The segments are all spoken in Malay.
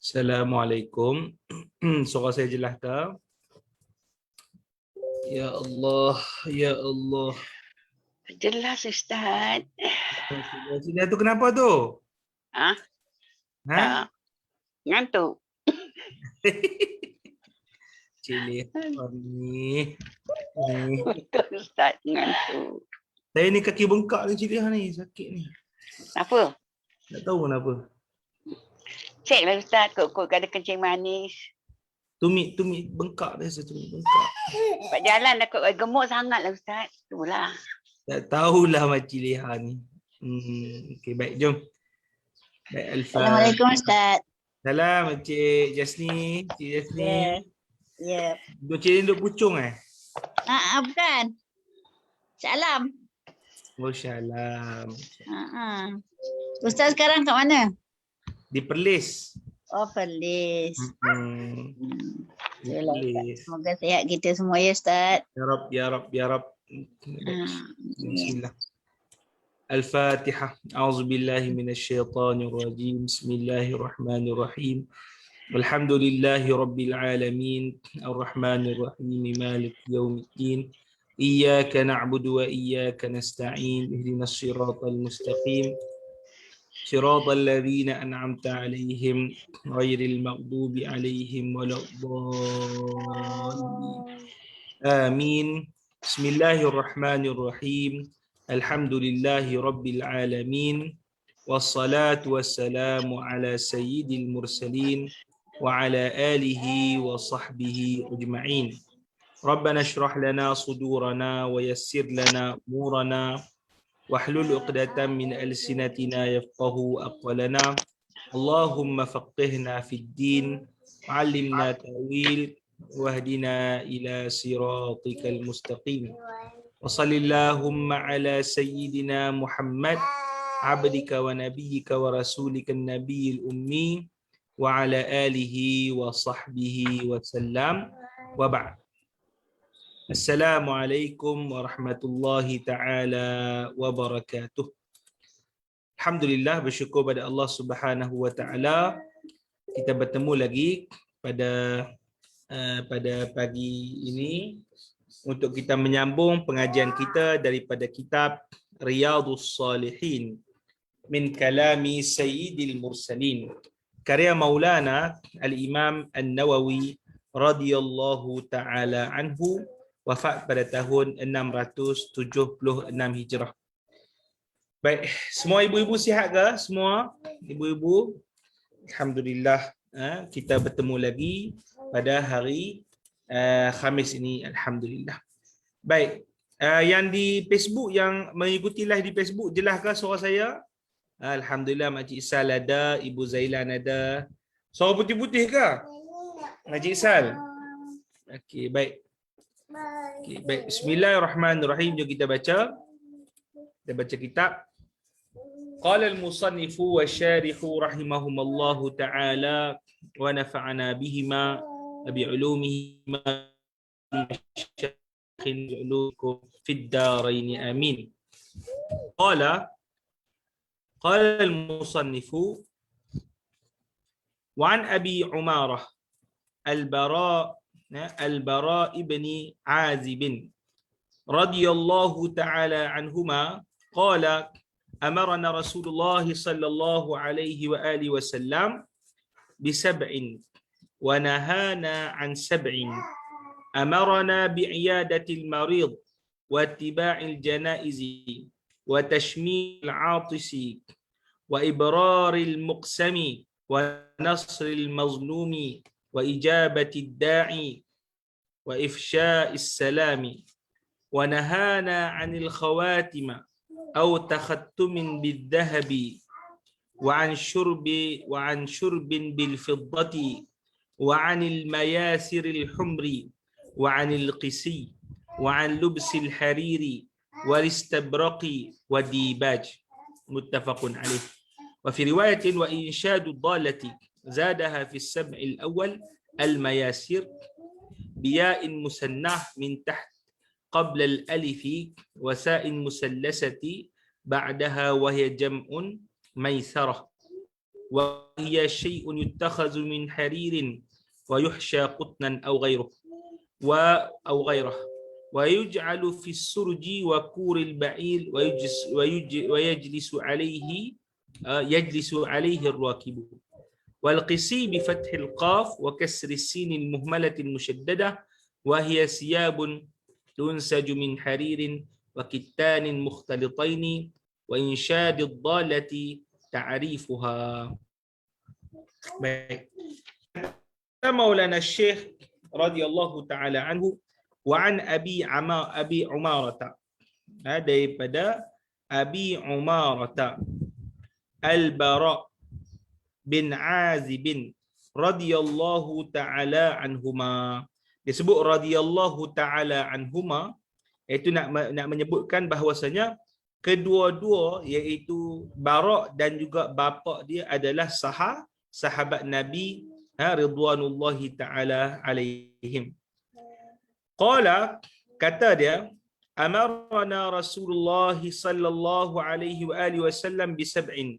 Assalamualaikum. Suara saya jelas tak? Ya Allah, ya Allah. Jelas Ustaz. Sini tu kenapa tu? Ha? Ha? Tak. Ngantuk. Cili ni. Betul Ustaz, ngantuk. Saya ni kaki bengkak ni Cili ni, sakit ni. Apa? Tak tahu kenapa. Ceklah Ustaz, kok ada kencing manis. Tumit bengkak dia, tumit bengkak. Pak jalan dah kok gemuk sangatlah Ustaz. Itulah. Tak tahulah Makcik Leha ni. Okey, baik, jom. Baik, Alfa. Assalamualaikum Ustaz. Salam Encik Jasni. Encik Jasni. Ya. Encik ni duduk pucung Bukan. Salam. Oh, salam. Ustaz sekarang kat mana? Di Perlis. Oh, Perlis. Di Perlis. Semoga sihat kita semua ya Ustaz. Ya Rab, ya Rab, ya Rab. Bismillah. Al-Fatihah. A'udzubillahi minasyaitonir rajim. Bismillahirrahmanirrahim. Walhamdulillahi rabbil alamin. Ar-Rahmanir Rahim. Maliki yaumiddin. Iyyaka na'budu wa iyyaka nasta'in. Ihdinas siratal mustaqim. Siratal ladzina an'amta 'alaihim ghairil maghdubi 'alaihim waladdallin. Amin. Bismillahirrahmanirrahim. Alhamdulillahi rabbil alamin. Wassalatu wassalamu ala sayyidil mursalin wa ala alihi wa sahbihi ajma'in. Rabbana shrah lana sudurana wa yassir lana umurana wahlul 'uqdatam min alsinatina yafqahu aqwalana. Allahumma faqihna fid din wa 'allimna ta'wil wahdina ila siratikal mustaqim. Wa sallallahumma ala sayyidina Muhammad abdika wa nabiyyika wa rasulika nabiyil ummi wa ala alihi wa sahbihi wa sallam wa ba'd. Assalamualaikum warahmatullahi taala wabarakatuh. Alhamdulillah, bersyukur pada Allah Subhanahu wa taala kita bertemu lagi pada pagi ini untuk kita menyambung pengajian kita daripada kitab Riyadhus Salihin min kalami Sayyidil Mursalin, karya Maulana Al-Imam An-Nawawi radhiyallahu taala anhu, wafat pada tahun 676 Hijrah. Baik, semua ibu-ibu sihat ke? Semua ibu-ibu? Alhamdulillah, kita bertemu lagi pada hari Khamis ini, alhamdulillah. Baik, yang di Facebook, yang mengikuti live di Facebook, jelahkah suara saya? Alhamdulillah, Makcik Sal ada, Ibu Zailan ada. Suara putih-putih ke? Makcik Sal? Okey, baik. Okay, baik. Bismillahirrahmanirrahim. Jom kita baca. Kita baca kitab. Qala al-musannifu wa syarihu rahimahumallahu ta'ala wa nafa'ana bihima bi'ulumihima fid darain amin. Qala al-musannifu wa an Abi Umarah Al-Bara ibn Azib radhiyallahu ta'ala anhuma qala amarna Rasulullah sallallahu alaihi wa alihi wasallam bisab'in wa nahana an sab'in. Amarna bi'iyadatil marid wa ittiba'il janaizi wa tashmil 'atisi wa ibraril muqsami wa nasril mazlumi wa ijabati da'i wa ifsya'is salami wa nahana 'anil khawatima aw takhattumin bidh-dhahabi wa 'an shurbin bil fiddati wa 'anil mayasiril humri wa 'anil qisi wa 'an lubsil hariri wal istabraqi wa dibaj. Muttafaqun alaih. Wa fi riwayatin wa inshadu dhalati زادها في السبع الأول المياسر بياء مسنة من تحت قبل الألف وساء مسلسة بعدها وهي جمع ميسرة wa hiya syai'un yuttakhazu min haririn wa yuhsha qutnan aw ghairuh أو غيره ويجعل في السرج وكور البعير ويجلس عليه الراكب والقسي بفتح القاف وكسر السين المهملة المشددة وهي ثياب تنسج من حرير وكتان مختلطين وإنشاد الضالة تعريفها. Baik. مولانا الشيخ رضي الله تعالى عنه وعن أبي عمارة daripada Abi Umarah Al-Bara bin Azib radhiyallahu ta'ala anhuma. Disebut radhiyallahu ta'ala anhuma iaitu nak menyebutkan bahawasanya kedua-dua iaitu Bara dan juga bapa dia adalah sahabat Nabi ridwanullahi ta'ala alaihim. Qala, kata dia, amarna Rasulullah sallallahu alaihi wa alihi wasallam bi sab'in.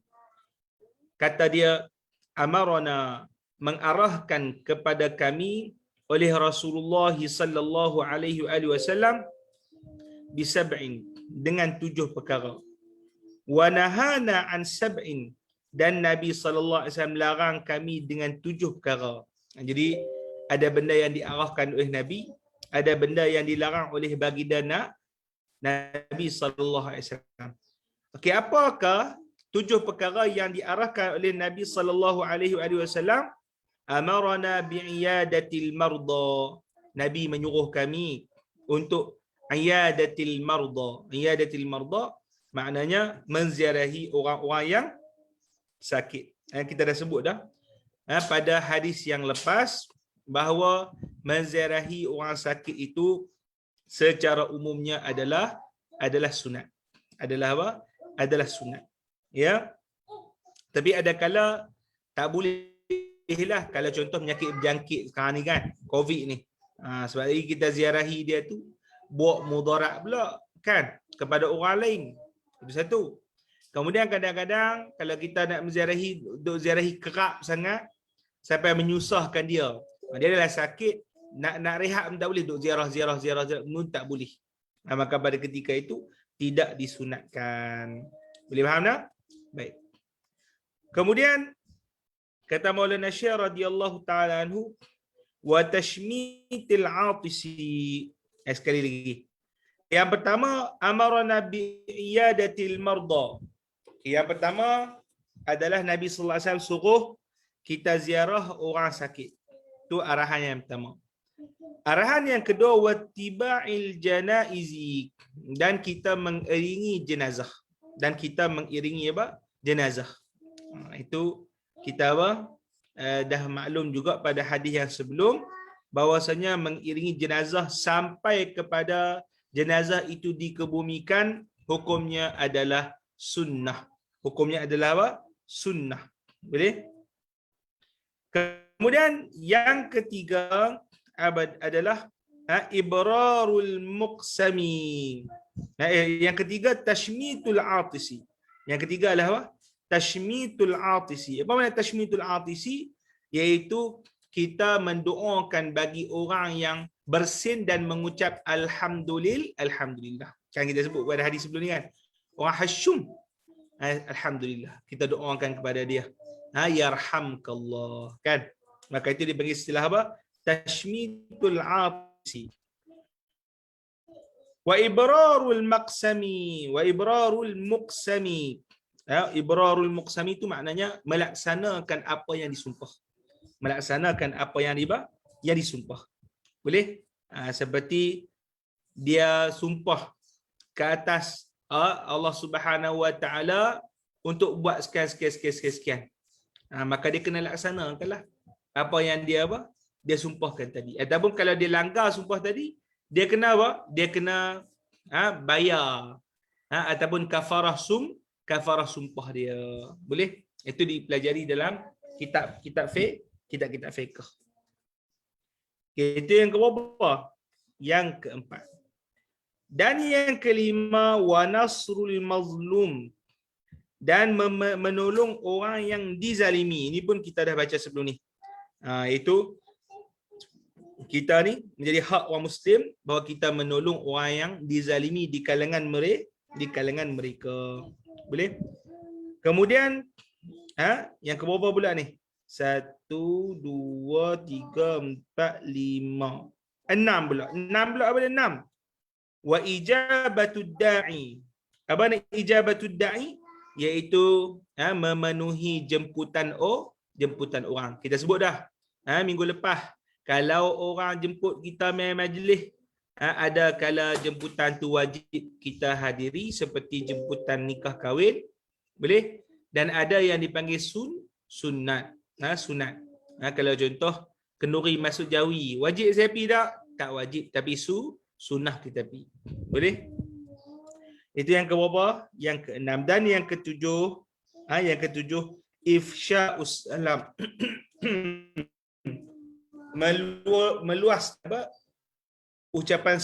Kata dia, amarna, mengarahkan kepada kami oleh Rasulullah sallallahu alaihi wa alihi wasallam bi sab'in, dengan 7 perkara. Wa nahana an sab'in, dan Nabi SAW larang kami dengan 7 perkara. Jadi ada benda yang diarahkan oleh Nabi, ada benda yang dilarang oleh baginda Nabi SAW. Okey, apakah 7 perkara yang diarahkan oleh Nabi SAW? Amarana bi'iyadatil marda. Nabi menyuruh kami untuk iyadatil marda. Iyadatil marda maknanya menziarahi orang-orang yang sakit. Kita dah sebut dah pada hadis yang lepas bahawa menziarahi orang sakit itu secara umumnya adalah sunat. Adalah apa? Adalah sunat. Ya. Tapi ada kala tak boleh lah, kalau contoh penyakit berjangkit sekarang ni kan, COVID ni. Sebab lagi kita ziarahi dia tu buat mudarat pula kan kepada orang lain. Itu satu. Kemudian kadang-kadang kalau kita nak ziarahi kerap sangat sampai menyusahkan dia. Dia adalah sakit, nak rehat pun tak boleh, duk ziarah pun tak boleh. Maka pada ketika itu tidak disunatkan. Boleh faham tak? Baik. Kemudian kata Maulana Syekh radhiyallahu taala anhu, wa tashmitil atisi. Sekali lagi. Yang pertama, amarana bi iyadatil marda. Yang pertama adalah Nabi sallallahu alaihi wasallam suruh kita ziarah orang sakit. Itu arahan yang pertama. Arahan yang kedua, wattiba'il janaizi, dan kita mengiringi jenazah. Dan kita mengiringi apa? Jenazah. Itu kita dah maklum juga pada hadis yang sebelum bahwasanya mengiringi jenazah sampai kepada jenazah itu dikebumikan, hukumnya adalah sunnah. Hukumnya adalah apa? Sunnah. Boleh? Kemudian yang ketiga adalah ibrarul muqsami. Yang ketiga tashmitul atisi. Yang ketiga adalah apa? Tashmitul atisi. Apa makna tashmitul atisi? Iaitu kita mendoakan bagi orang yang bersin dan mengucap alhamdulillah. Kan kita sebut pada hadis sebelum ni kan. Orang hasyum, alhamdulillah. Kita doakan kepada dia. Yarhamkallah. Kan? Maka itu dipanggil istilah apa? Tashmitul atisi. Wa ibrarul maqsami. Wa ibrarul muqsami. Ibrarul muqsami itu maknanya melaksanakan apa yang disumpah. Melaksanakan apa yang disumpah. Boleh? Seperti dia sumpah ke atas Allah Subhanahu Wa Taala untuk buat sekian. Maka dia kena laksanakanlah apa yang dia sumpahkan tadi. Ataupun kalau dia langgar sumpah tadi, dia kena apa? Dia kena bayar. Ataupun kafarah sumpah dia. Boleh? Itu dipelajari dalam kitab fiqh. Itu yang keberapa? Yang keempat. Dan yang kelima, wa nasrul mazlum. dan menolong orang yang dizalimi. Ini pun kita dah baca sebelum ni. Iaitu kita ni menjadi hak orang Muslim bahawa kita menolong orang yang dizalimi di kalangan mereka. Boleh? Kemudian yang keberapa pula ni? 1, 2, 3, 4, 5, 6 pula. 6 pula apa dia? 6. Wa ijabatud da'i. Apa ni ijabatud da'i? Iaitu memenuhi jemputan orang. Kita sebut dah minggu lepas. Kalau orang jemput kita main majlis, ada kala jemputan tu wajib kita hadiri seperti jemputan nikah kahwin. Boleh? Dan ada yang dipanggil sunat. Sunat. Kalau contoh kenduri masuk Jawi, wajib saya pergi tak? Tak wajib, tapi sunnah kita pergi. Boleh? Itu yang keberapa? Yang keenam. Dan yang ketujuh, ifsya'us salam. Meluas apa? Ucapan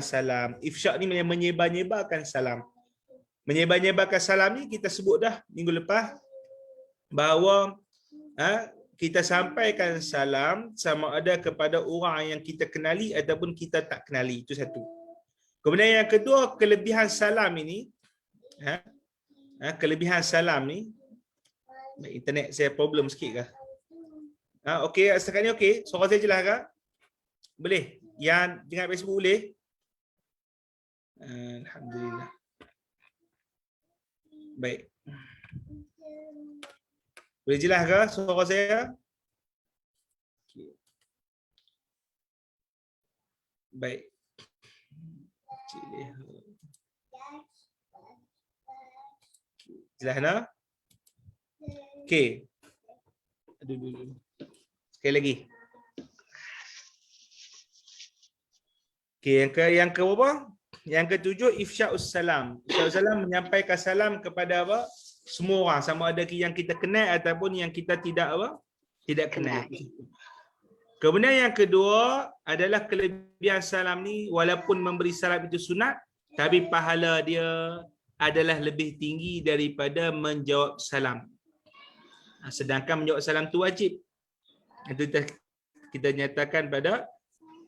salam. Ifsya' ni menyebar-nyebarkan salam. Menyebar-nyebarkan salam ni kita sebut dah minggu lepas bahawa kita sampaikan salam sama ada kepada orang yang kita kenali ataupun kita tak kenali. Itu satu. Kemudian yang kedua, kelebihan salam ini, kelebihan salam ni, internet saya problem sikit kah? Okey, setakat ni okey. Suara saya jelas kah? Boleh? Yang dengar Facebook boleh? Alhamdulillah. Baik. Boleh jelas ke suara saya? Okay. Baik. Jelas nak? Okey. Aduh. Sekali lagi. Okey, yang ke berapa? Yang ketujuh, ifsya'us salam. Ifsya'us salam menyampaikan salam kepada apa? Semua orang, sama ada yang kita kenal ataupun yang kita tidak kenal. Kemudian yang kedua adalah kelebihan salam ni, walaupun memberi salam itu sunat, tapi pahala dia adalah lebih tinggi daripada menjawab salam. Sedangkan menjawab salam tu wajib. Itu kita nyatakan pada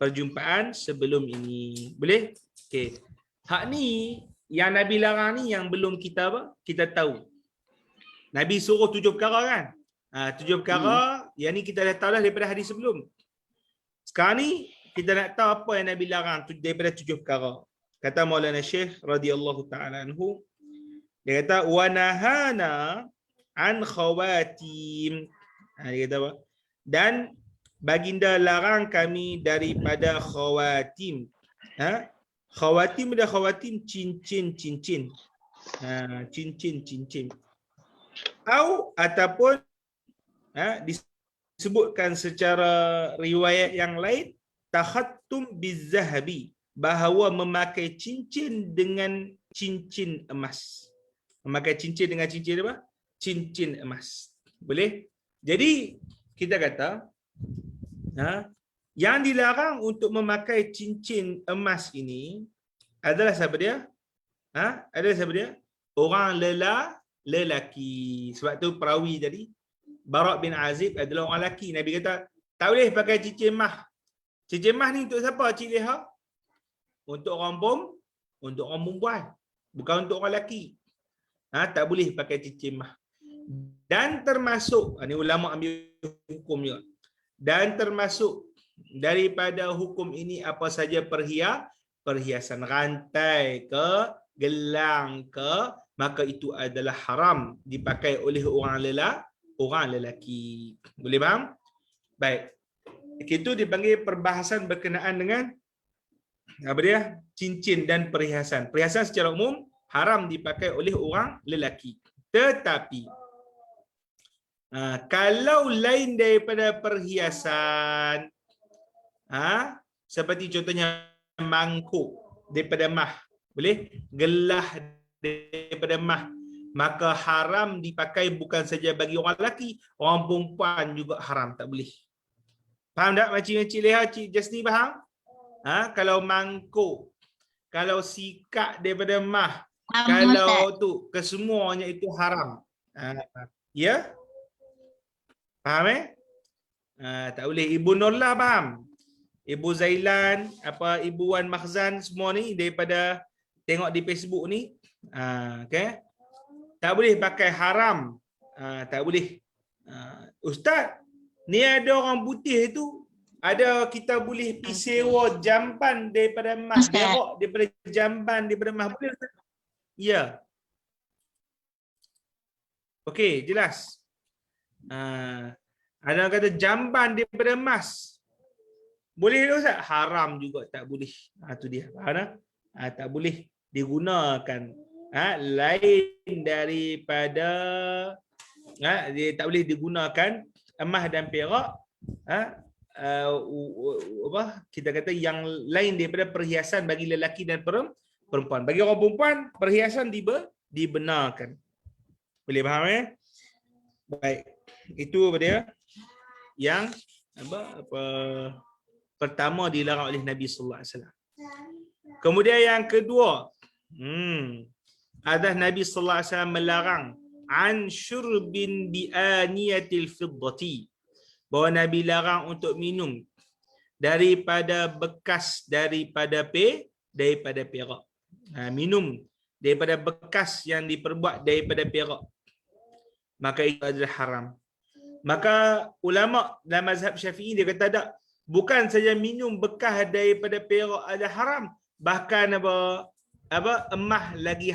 perjumpaan sebelum ini. Boleh? Okey. Hak ni yang Nabi larang ni yang belum kita tahu. Nabi suruh 7 perkara kan? 7 perkara, yang ni kita dah tahu dah daripada hadis sebelum. Sekarang ni kita nak tahu apa yang Nabi larang daripada 7 perkara. Kata Maulana Syekh radhiyallahu taala anhu, dia kata wa nahana an khawatim. Dia kata apa? Dan baginda larang kami daripada khawatim. Khawatim ada khawatim cincin. Cincin. Ataupun disebutkan secara riwayat yang lain takhattum bizzahabi, bahawa memakai cincin dengan cincin emas. Memakai cincin dengan cincin apa? Cincin emas. Boleh? Jadi kita kata yang dilarang untuk memakai cincin emas ini adalah siapa dia? Adalah siapa dia? Orang lelaki. Sebab tu perawi tadi, Bara' bin Azib adalah orang lelaki. Nabi kata, tak boleh pakai cincin emas. Cincin emas ni untuk siapa, Cik Leha? Untuk orang perempuan. Bukan untuk orang lelaki. Tak boleh pakai cincin emas. Dan termasuk, ini ulama ambil hukum juga. Dan termasuk daripada hukum ini apa saja perhiasan, rantai ke, gelang ke, maka itu adalah haram dipakai oleh orang lelaki. Boleh faham? Baik. Itu dipanggil perbahasan berkenaan dengan apa dia? Cincin dan perhiasan. Perhiasan secara umum haram dipakai oleh orang lelaki. Tetapi kalau lain daripada perhiasan, seperti contohnya mangkuk daripada mah, boleh? Gelah daripada mah, maka haram dipakai bukan saja bagi orang lelaki, orang perempuan juga haram, tak boleh. Faham tak Makcik Leha, Cik Jasni faham? Kalau mangkuk, kalau sikap daripada mah, Faham, Ustaz. Kalau tu kesemuanya itu haram. Ya? Faham tak boleh. Ibu Nurlah faham. Ibu Zailan, Ibu Wan Makhzan semua ni daripada tengok di Facebook ni. Okay? Tak boleh pakai haram. Tak boleh. Ustaz, ni ada orang putih tu, ada kita boleh pergi sewa jamban daripada emas, Ustaz. berak daripada jamban daripada emas. Boleh Ustaz? Ya. Okey, jelas. Ada orang kata jamban daripada emas. Boleh tak Ustaz? Haram juga, tak boleh. Tu dia. Faham tak? Tak boleh digunakan. Lain daripada dia tak boleh digunakan emas dan perak. Kita kata yang lain daripada perhiasan bagi lelaki dan perempuan. Bagi orang perempuan, perhiasan dibenarkan. Boleh faham Baik. Itu dia yang pertama dilarang oleh Nabi sallallahu alaihi wasallam. Kemudian yang kedua, ada Nabi sallallahu alaihi wasallam melarang an syurbin bi aniyatil fiddati. Bahawa Nabi larang untuk minum daripada bekas daripada perak. Minum daripada bekas yang diperbuat daripada perak. Maka itu adalah haram. Maka ulama dalam mazhab Syafi'i dia kata tak, bukan saja minum bekas daripada perak adalah haram, bahkan emas lagi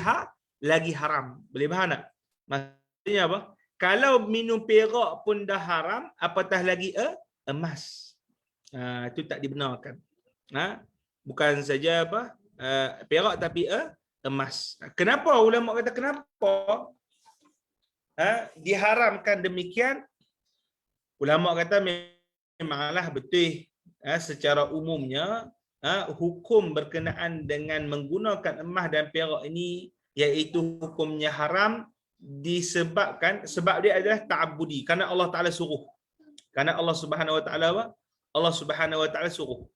haram. Boleh faham tak? Maksudnya apa? Kalau minum perak pun dah haram, apatah lagi emas. Itu tak dibenarkan. Bukan saja perak tapi emas. Kenapa ulama kata kenapa diharamkan demikian? Ulama kata memanglah betul secara umumnya hukum berkenaan dengan menggunakan emas dan perak ini iaitu hukumnya haram disebabkan sebab dia adalah ta'abbudi, kerana Allah Taala suruh. Kerana Allah Subhanahu Wa Taala Allah Subhanahu Wa Taala suruh.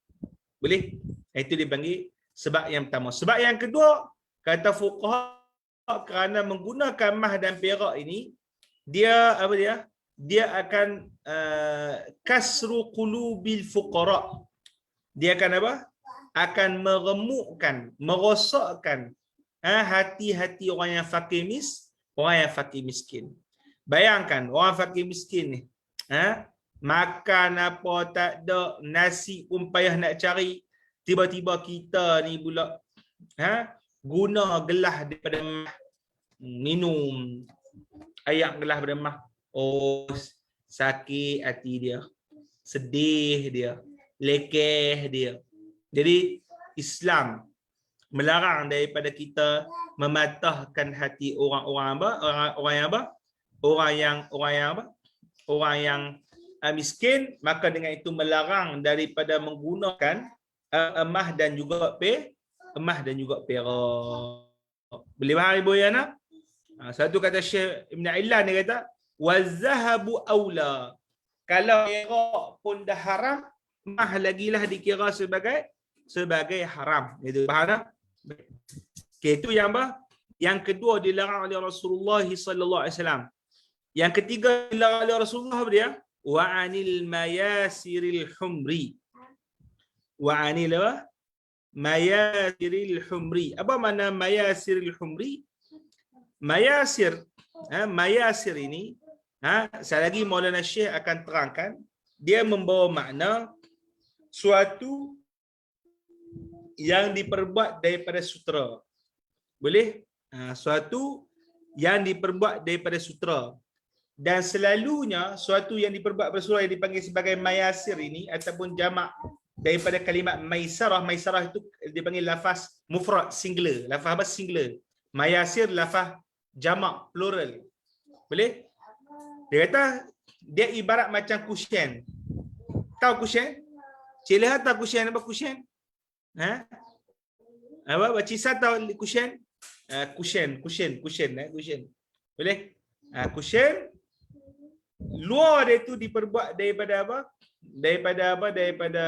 Boleh? Itu dipanggil sebab yang pertama. Sebab yang kedua, kata fuqaha, kerana menggunakan emas dan perak ini dia dia akan kasru qulubil fuqara. Dia akan akan meremukkan, merosakkan hati-hati orang yang fakir miskin. Bayangkan orang fakir miskin ni, makan apa tak ada, nasi pun payah nak cari, tiba-tiba kita ni pula guna gelas daripada emas, minum air gelas daripada emas. Oh, sakit hati dia, sedih dia, lekeh dia. Jadi Islam melarang daripada kita mematahkan hati orang yang miskin. Maka dengan itu melarang daripada menggunakan emas dan juga perak. Boleh faham Ibu Yana? Satu kata Syekh Ibn Ailan, dia kata wazahabu aula. Kalau perak pun dah haram, emas lagilah dikira sebagai haram. Itu faham tak? Okay, itu yang kedua dilarang oleh Rasulullah sallallahu alaihi wasallam. Yang ketiga dilarang oleh Rasulullah dia wa anil mayasiril humri. Wa anil mayasiril humri. Apa makna mayasiril humri? Mayasir ini sekali lagi Maulana Syekh akan terangkan, dia membawa makna suatu yang diperbuat daripada sutera. Boleh? Suatu yang diperbuat daripada sutera. Dan selalunya suatu yang diperbuat daripada sutera yang dipanggil sebagai mayasir ini ataupun jamak daripada kalimat maisarah. Maisarah itu dipanggil lafaz mufrad, singular. Lafaz singular. Mayasir lafaz jamak, plural. Boleh? Dia kata dia ibarat macam kusyen. Tahu kusyen? Cik Leha tahu kusyen apa kusyen? Cik Sa tahu kusyen? Kusyen. Boleh? Kusyen luar dia tu diperbuat daripada Daripada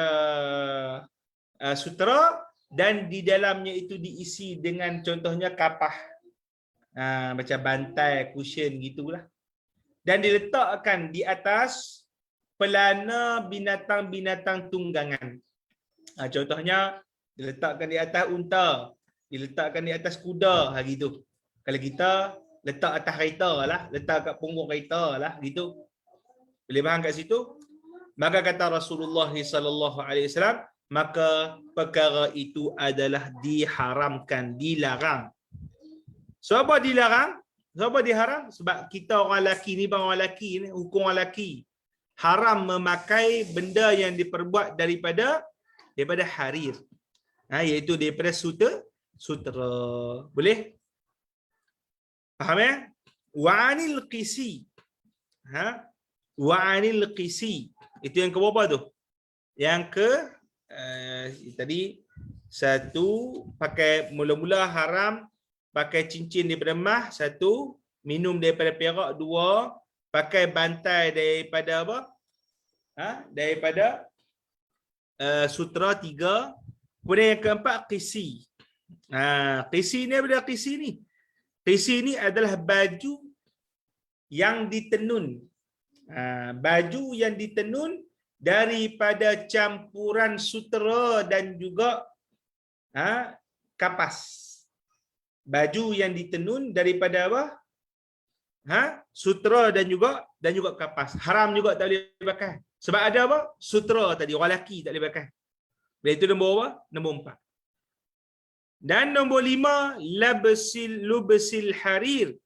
sutera, dan di dalamnya itu diisi dengan contohnya kapah. Macam bantal, cushion gitulah. Dan diletakkan di atas pelana binatang-binatang tunggangan. Contohnya diletakkan di atas unta, diletakkan di atas kuda gitu. Kalau kita letak atas kereta lah, letak kat punggung kereta lah gitu. Boleh faham kat situ? Maka kata Rasulullah sallallahu alaihi wasallam, maka perkara itu adalah diharamkan, dilarang. Sebab dilarang? Sebab diharam? Sebab kita orang lelaki ni, bang orang lelaki ni, hukum orang lelaki. Haram memakai benda yang diperbuat daripada harir. Iaitu daripada sutera. Boleh? Faham ya? Wa'anil qisi. Wa'anil qisi. Itu yang ke berapa tu? Yang ke tadi satu, pakai mula-mula haram pakai cincin daripada emas, satu, minum daripada perak, dua, pakai bantai daripada apa? Daripada sutera, tiga. Kemudian yang keempat, qisi. Qisi ni apa dia qisi ni? Qisi ni adalah baju yang ditenun. Baju yang ditenun daripada campuran sutera dan juga kapas. Baju yang ditenun daripada apa? Sutera dan juga kapas. Haram juga tak boleh pakai. Sebab ada apa? Sutera tadi, orang lelaki tak boleh pakai. Itu nombor apa? Nombor 4. Dan nombor 5, lubsil harir.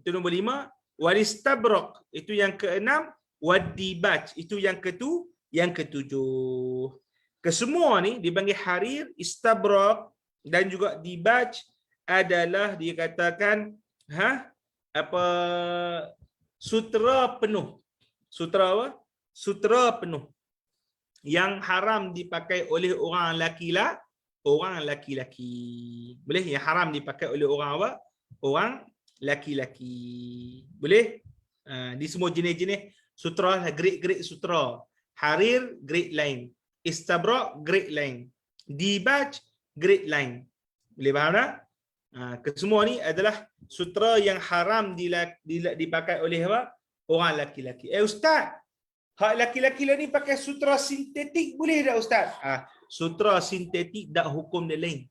Itu nombor 5. Walistabraq, itu yang ke-6. Wadibaj, itu yang ke-7. Kesemua ni dipanggil harir, istabraq dan juga dibaj adalah dikatakan sutera penuh. Sutera apa? Sutera penuh. Yang haram dipakai oleh orang laki-laki. Boleh? Yang haram dipakai oleh orang apa? Orang laki-laki. Boleh? Di semua jenis-jenis sutera, grade-grade sutera. Harir, grade lain. Istabraq, grade lain. Dibaj, grade lain. Boleh faham tak? Kesemua ni adalah sutera yang haram dipakai oleh apa? Orang laki-laki. Ustaz, hak laki-laki lah ni pakai sutera sintetik boleh tak Ustaz? Sutera sintetik dak hukum dia lain.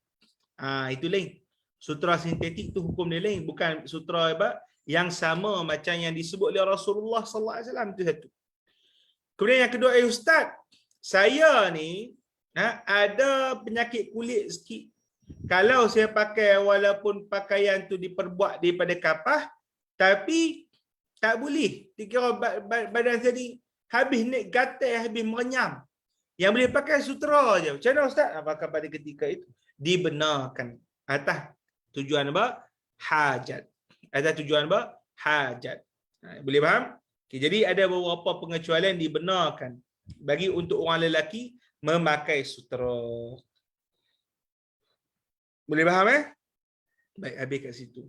Itu lain. Sutera sintetik tu hukum dia lain, bukan sutera apa yang sama macam yang disebut oleh Rasulullah sallallahu alaihi wasallam. Itu satu. Kemudian yang kedua, Ustaz, saya ni ada penyakit kulit sikit. Kalau saya pakai walaupun pakaian tu diperbuat daripada kapas, tapi tak boleh. Dikira badan saya ni habis naik gatal, habis merenyam. Yang boleh pakai sutera je. Macam mana Ustaz? Apakah pada ketika itu dibenarkan atas tujuan apa? Hajat. Atas tujuan apa? Hajat. Boleh faham? Okay, jadi ada beberapa pengecualian dibenarkan bagi untuk orang lelaki memakai sutera. Boleh faham Baik, habis kat situ.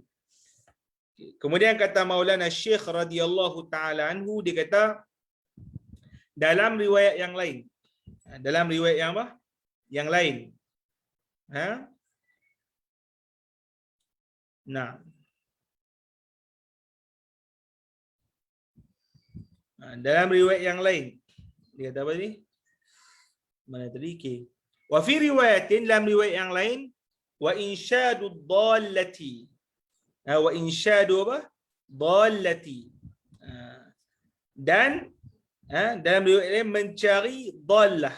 Kemudian kata Maulana Syekh radhiyallahu taala anhu, dia kata dalam riwayat yang lain. Dalam riwayat yang apa? Yang lain. Nah. Dalam riwayat yang lain. Dia kata apa ni? Mana tadi? Okay. Wa fi riwayatin, dalam riwayat yang lain, wa insyadu dhallati. Wa insyadu apa? Dhallati. Dan dalam riwayat lain mencari dhallah.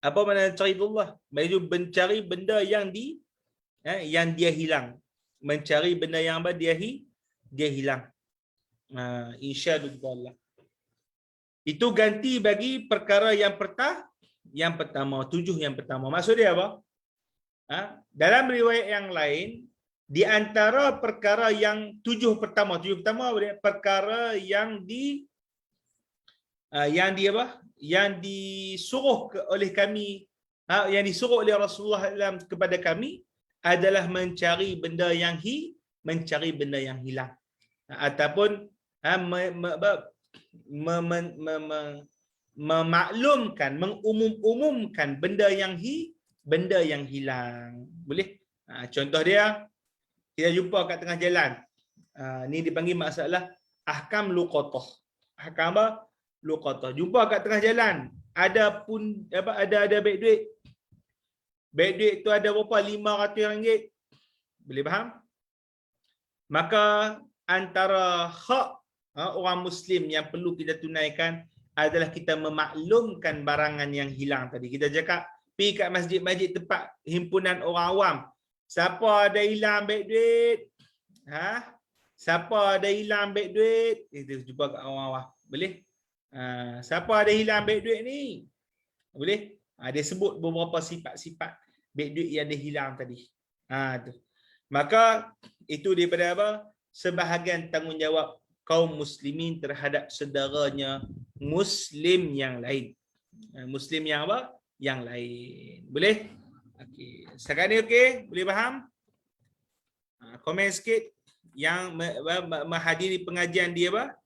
Apa makna mencari dhallah? Maksudnya mencari benda yang dia hilang. Mencari benda yang apa? Dia hilang. Insyadu dhallah. Itu ganti bagi perkara yang pertama, 7 yang pertama. Maksud dia apa? Dalam riwayat yang lain, di antara perkara yang 7 pertama apa dia? Perkara yang yang disuruh oleh kami, yang disuruh oleh Rasulullah SAW kepada kami adalah mencari benda yang hilang, ataupun memaklumkan, mengumumkan benda yang hilang. Boleh? Contoh dia, kita jumpa kat tengah jalan. Ni dipanggil masalah ahkam luqatah. Ahkam apa? Luqatah. Jumpa kat tengah jalan. Ada beg duit. Beg duit tu ada berapa? RM500. Boleh faham? Maka antara hak orang Muslim yang perlu kita tunaikan adalah kita memaklumkan barangan yang hilang tadi. Kita cakap, pergi kat masjid-masjid tempat himpunan orang awam. Siapa ada hilang beg duit? Siapa ada hilang beg duit? Kita jumpa kat orang awam. Boleh? Siapa ada hilang beg duit ni? Boleh? Dia sebut beberapa sifat-sifat beg duit yang dia hilang tadi. Tu. Maka itu daripada apa? Sebahagian tanggungjawab kaum muslimin terhadap saudaranya Muslim yang lain. Muslim yang apa? Yang lain. Boleh? Okey. Setakat ni okey? Boleh faham? Komen sikit yang menghadiri pengajian dia apa?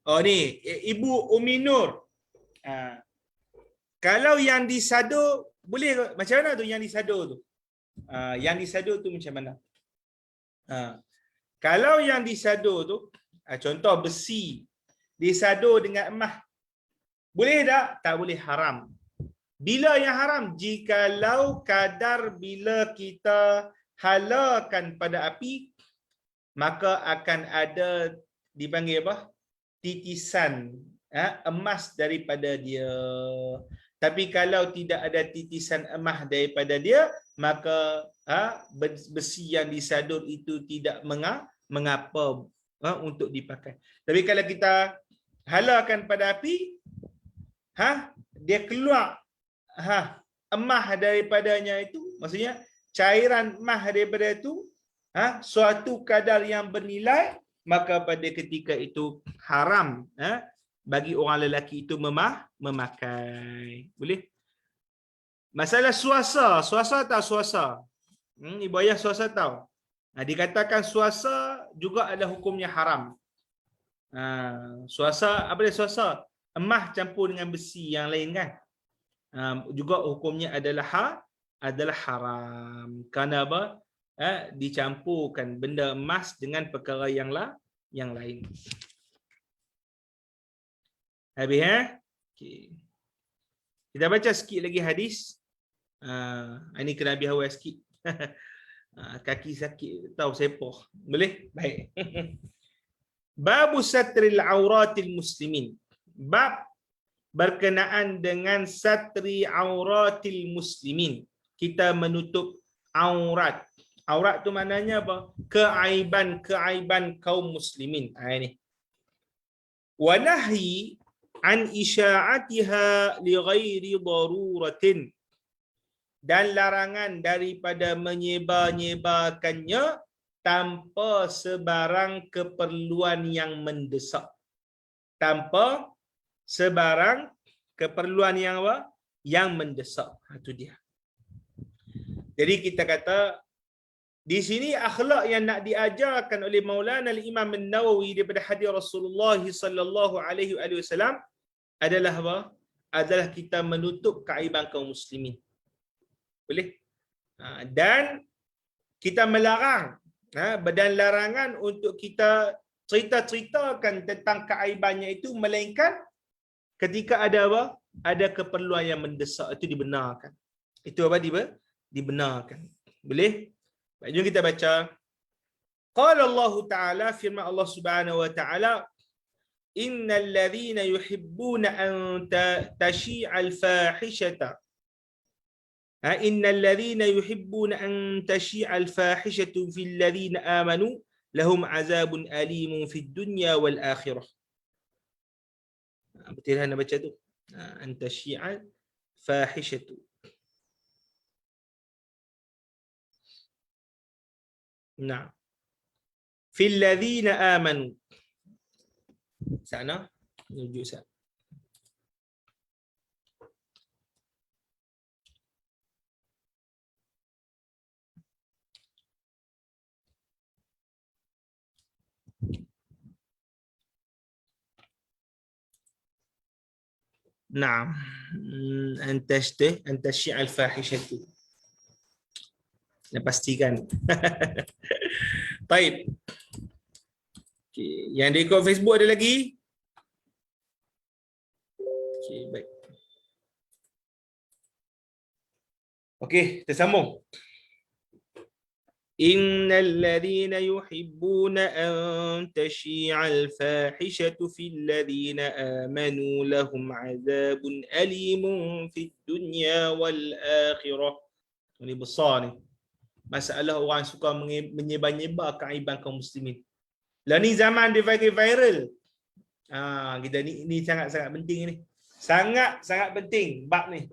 Oh ni, Ibu Umi Nur. Kalau yang disadur, boleh macam mana tu yang disadur tu? Yang disadur tu macam mana? Kalau yang disadur tu, contoh besi, disadur dengan emas. Boleh tak? Tak boleh, haram. Bila yang haram? Jikalau kadar bila kita halakan pada api, maka akan ada dipanggil apa? Titisan emas daripada dia. Tapi kalau tidak ada titisan emas daripada dia, maka besi yang disadur itu tidak mengapa untuk dipakai. Tapi kalau kita halakan pada api, dia keluar emas daripadanya itu, maksudnya cairan emas daripada itu, suatu kadar yang bernilai, maka pada ketika itu haram bagi orang lelaki itu memakai. Boleh? Masalah suasa tahu suasa? Ibu ayah suasa tahu? Dikatakan suasa juga adalah hukumnya haram. Suasa, apa dia suasa? Emas campur dengan besi yang lain kan? Juga hukumnya adalah haram. Kerana apa? Dicampurkan benda emas dengan perkara yang lain. Habis okay. Kita baca sikit lagi hadis. Ini kena habis awal sikit. Kaki sakit, tahu sepoh. Boleh? Baik. Babu satril auratil muslimin. Bab berkenaan dengan satri auratil muslimin. Kita menutup aurat. Aurat tu maknanya apa? Keaiban kaum muslimin. Ini. Wa nahyi an isya'atiha li ghairi daruratin. Dan larangan daripada menyebar-nyebarkannya tanpa sebarang keperluan yang mendesak. Tanpa sebarang keperluan yang apa? Yang mendesak. Itu dia. Jadi kita kata di sini akhlak yang nak diajarkan oleh Maulana al-Imam An-Nawawi daripada hadis Rasulullah sallallahu alaihi wasallam adalah apa? Adalah kita menutup keaiban kaum muslimin. Boleh? Dan kita melarang, dan larangan untuk kita cerita-ceritakan tentang keaibannya itu, melainkan ketika ada apa? Ada keperluan yang mendesak, itu dibenarkan. Itu apa? Dibenarkan. Boleh? Baik, jom kita baca. Qala Allah Ta'ala, firman Allah Subhanahu wa Ta'ala, innal ladhina yuhibbuna an tashi'al fahishata innal ladhina yuhibbuna an tashi'al fahishatu fil ladhina amanu lahum azabun alimun fid dunya wal akhirah. Betul nak baca tu? An tashi'al fahishatu. Nah. Fil ladhina amanu. Sana menuju sana. Naam. An tasyi'al fahishatu. Nak pastikan. Baik. Okay. Yang di ikut Facebook ada lagi? Okay, baik. Okey, kita sambung. Innal ladzina yuhibbuna an tashi'al fahishatu fil ladzina amanu lahum 'adzabun alimun fid dunya wal akhirah. Ini besar ni. Masalah orang suka menyebar-nyebar keaiban kaum muslimin. Lah ni zaman dia viral. Kita ni sangat-sangat penting ni. Sangat-sangat penting bab ni.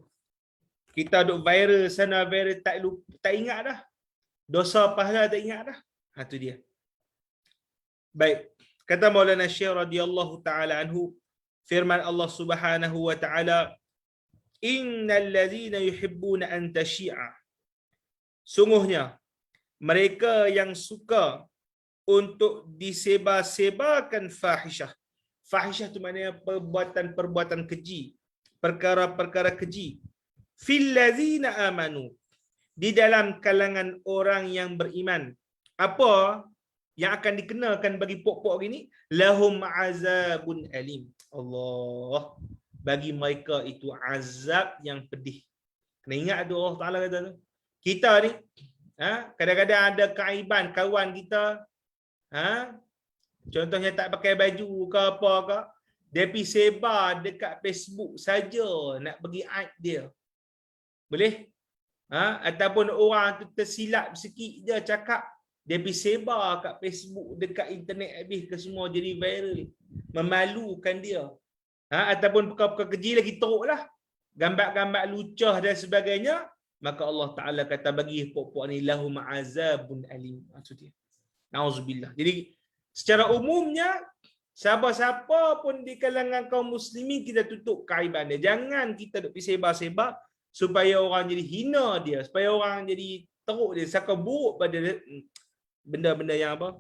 Kita duk viral sana viral tak ingat dah. Dosa pahala tak ingat dah. Tu dia. Baik. Kata Maulana Syekh radhiyallahu taala anhu, firman Allah Subhanahu wa taala, innal ladzina yuhibbuna an tashi'a. Sungguhnya mereka yang suka untuk disebar-sebarkan fahishah. Fahishah tu maknanya perbuatan-perbuatan keji, perkara-perkara keji. Fil ladzina amanu, di dalam kalangan orang yang beriman. Apa yang akan dikenakan bagi pok-pok gini? Lahum azabun alim. Allah, bagi mereka itu azab yang pedih. Kena ingat tu Allah Taala kata tu. Kita ni kadang-kadang ada keaiban kawan kita, contohnya tak pakai baju ke apa ke, dia pergi sebar dekat Facebook saja nak bagi aib dia. Boleh? Ataupun orang tu tersilap sikit je cakap, dia pergi sebar kat Facebook, dekat internet habis ke semua jadi viral. Memalukan dia. Ataupun perkara-perkara keji lagi teruk lah. Gambar-gambar lucah dan sebagainya. Maka Allah Ta'ala kata bagi pokok ni lahum azabun alim. Maksud dia. Na'udzubillah. Jadi secara umumnya, siapa-siapa pun di kalangan kaum muslimin kita tutup keaiban dia. Jangan kita duk pergi sebar-sebar supaya orang jadi hina dia, supaya orang jadi teruk dia, sangka buruk pada dia. Benda-benda yang apa?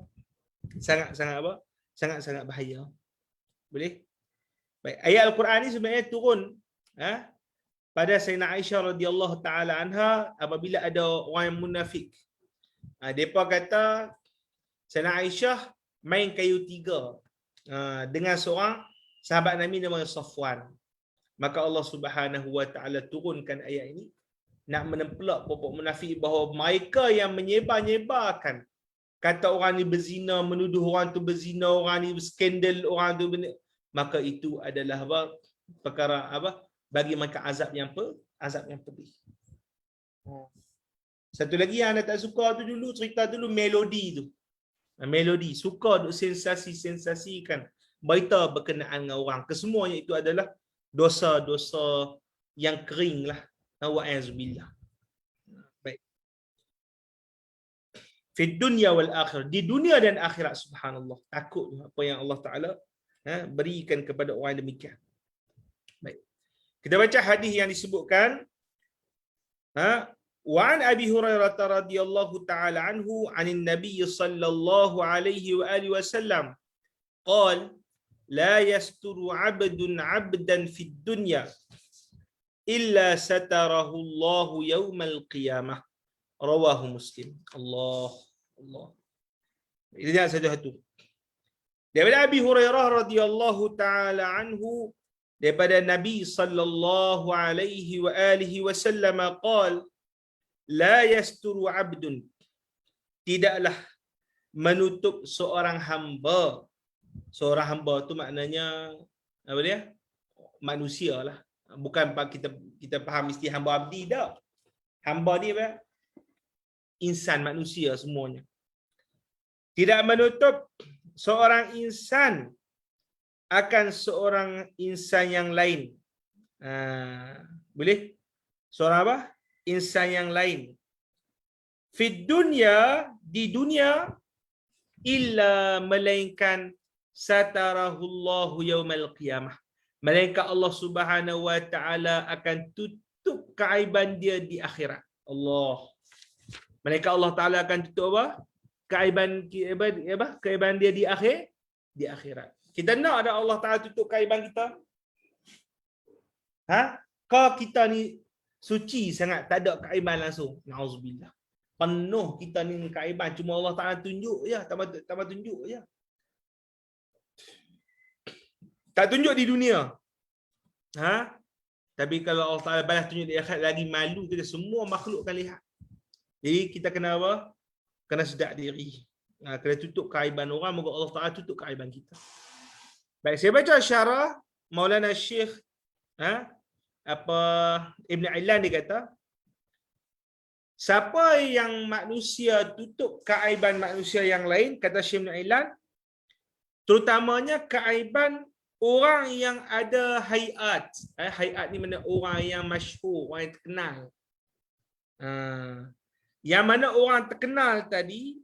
Sangat-sangat apa? Sangat-sangat bahaya. Boleh? Baik, ayat Al-Quran ni sebenarnya turun pada Sayyidina Aisyah radhiyallahu taala anha apabila ada orang yang munafik. Depa kata Sayyidina Aisyah main kayu tiga dengan seorang sahabat Nabi namanya Safwan. Maka Allah Subhanahu wa taala turunkan ayat ini nak menempelak pokok munafik bahawa mereka yang menyebar-nyebarkan kata orang ni berzina, menuduh orang tu berzina, orang ni skandal, orang tu maka itu adalah apa? Perkara apa? Bagi mereka azab yang pedih. Satu lagi yang anda tak suka tu dulu, cerita dulu melodi tu. Melodi, suka duk sensasi-sensasikan berita berkenaan dengan orang. Kesemuanya itu adalah dosa-dosa yang kering lah. Wa'azubillah. Baik. Fi dunya wal akhirah. Di dunia dan akhirat, subhanallah. Takut apa yang Allah Ta'ala berikan kepada orang demikian. Baik. Kita baca hadis yang disebutkan. Wa an Abi Hurairah radhiyallahu ta'ala anhu anin Nabi sallallahu alaihi wa alihi wasallam qala la yasturu 'abdun 'abdan fid dunya illa satarahu Allah yaumal qiyamah. Rawahu Muslim. Allah. Ini saja satu. Daripada Abi Hurairah radhiyallahu taala anhu, daripada Nabi sallallahu alaihi wa alihi wasallam qala la yasturu 'abdun, tidaklah menutup seorang hamba. Seorang hamba tu maknanya apa dia? Manusia lah. Bukan kita faham mesti hamba abdi dah. Hamba ni apa? Insan, manusia semuanya. Tidak menutup seorang insan akan seorang insan yang lain. Boleh? Seorang apa? Insan yang lain. Fid dunya, di dunia, illa melainkan satarahullahu yaumal qiyamah. Melainkan Allah Subhanahu wa taala akan tutup keaiban dia di akhirat. Allah. Melainkan Allah Taala akan tutup apa? Keaiban dia di akhirat. Kita nak ada Allah Taala tutup keaiban kita? Kau kita ni suci sangat, tak ada keaiban langsung. Nauzubillah. Penuh kita ni keaiban, cuma Allah Taala tunjuk je, tambah tunjuk je. Tak tunjuk di dunia. Tapi kalau Allah Taala balas tunjuk di akhirat, lagi malu kita, semua makhluk akan lihat. Jadi kita kena apa? Kena sedar diri. Kena tutup keaiban orang, moga Allah Taala tutup keaiban kita. Baik, saya baca syarah Maulana Syekh Ibn Ailan, dia kata, siapa yang manusia tutup keaiban manusia yang lain, kata Syekh Ibn Ailan, terutamanya keaiban orang yang ada hayat. Hayat ni mana orang yang masyhur, orang yang terkenal. Yang mana orang terkenal tadi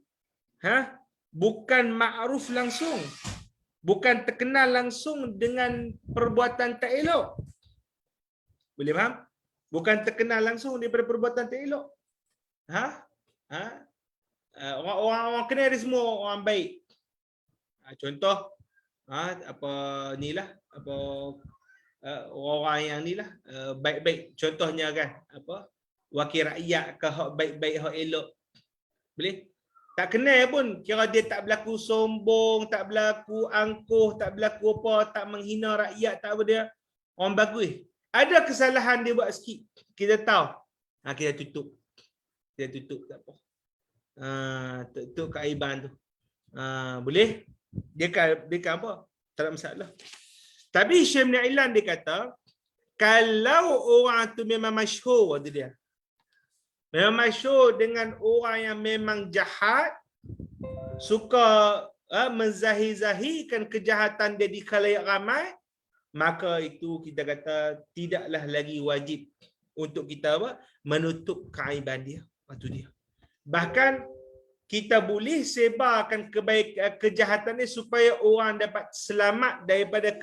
bukan ma'ruf langsung, bukan terkenal langsung dengan perbuatan tak elok. Boleh faham? Bukan terkenal langsung daripada perbuatan tak elok. Orang kenal dia semua orang baik. Contoh orang yang ni lah baik-baik. Contohnya kan wakil rakyat ke hak baik-baik, hak elok. Boleh? Tak kenal pun, kira dia tak berlaku sombong, tak berlaku angkuh, tak berlaku apa, tak menghina rakyat, tak apa, dia orang bagus. Ada kesalahan dia buat sikit, kita tahu. Kita tutup. Kita tutup, tak apa. Tutup keaiban tu. Boleh? Dia kan apa? Tak ada masalah. Tapi Syekh Ibn Ailan dia kata, kalau orang tu memang masyhur, dia memang masyhur dengan orang yang memang jahat, suka menzahir-zahirkan kejahatan dia di khalayak ramai, maka itu kita kata tidaklah lagi wajib untuk kita menutup keaiban dia. Itu dia. Bahkan kita boleh sebarkan kejahatan dia supaya orang dapat selamat daripada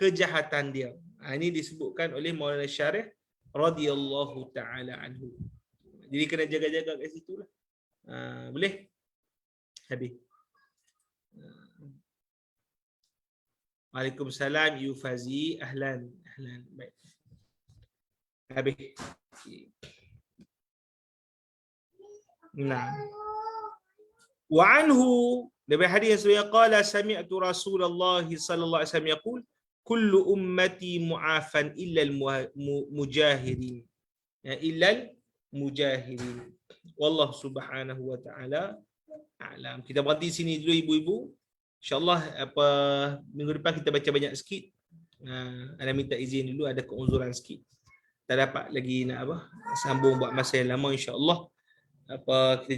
kejahatan dia. Ini disebutkan oleh Maulana Syarih radhiyallahu taala anhu. Jadi kena jaga-jaga kat situ lah. Boleh? Habis. Waalaikumsalam Yufazi. Ahlan. Baik. Habis. Nah. Wa anhu, dari hadis yang qala sami'tu Rasulullah sallallahu alaihi wasallam yaqul kullu ummati mu'afan illa al-mujahirin. Illa al-mujahirin. Wallahu subhanahu wa ta'ala a'lam. Kita berhenti sini dulu ibu-ibu. InsyaAllah minggu depan kita baca banyak sikit. Ana minta izin dulu, ada keuzuran sikit. Tak dapat lagi nak sambung buat masa yang lama, insyaAllah. Kita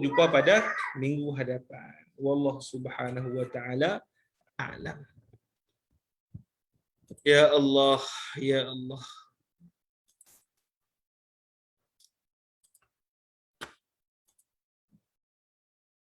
jumpa pada minggu hadapan. Wallahu subhanahu wa ta'ala a'lam. Ya Allah, ya Allah.